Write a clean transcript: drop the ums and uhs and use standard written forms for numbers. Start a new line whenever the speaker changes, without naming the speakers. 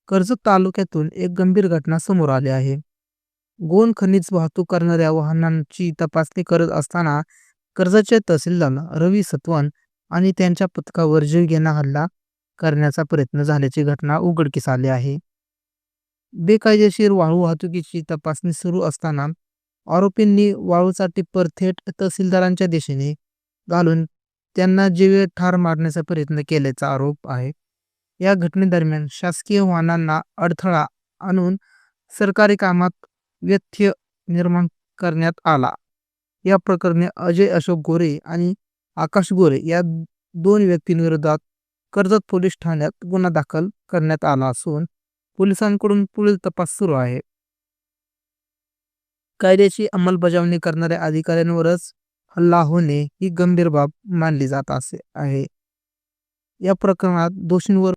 कर्जत तालुक्यातून एक गंभीर घटना समोर आली आहे. गोवन खनिज वाहतूक करणाऱ्या वाहनांची तपासणी करत असताना कर्जतचे तहसीलदार रवी सतवन आणि त्यांच्या पथकावर जीवघेणा हल्ला करण्याचा प्रयत्न झाल्याची घटना उघडकीस आली आहे. बेकायदेशीर वाळू वाहतुकीची तपासणी सुरू असताना आरोपींनी वाळूचा टिप्पर थेट तहसीलदारांच्या दिशेने घालून त्यांना जीवे ठार मारण्याचा प्रयत्न केल्याचा आरोप आहे. या घटनेदरम्यान शासकीय वाहनांना अडथळा आणून सरकारी कामात व्यत्यय निर्माण करण्यात आला. या प्रकरणी अजय अशोक गोरे आणि आकाश गोरे या 2 व्यक्तींविरोधात कर्जत पोलीस ठाण्यात गुन्हा दाखल करण्यात आला असून पोलिसांकडून पुढील तपास सुरू आहे. कायद्याची अंमलबजावणी करणाऱ्या अधिकाऱ्यांवरच हल्ला होणे ही गंभीर बाब मानली जात आहे. या प्रकरणात दोषींवर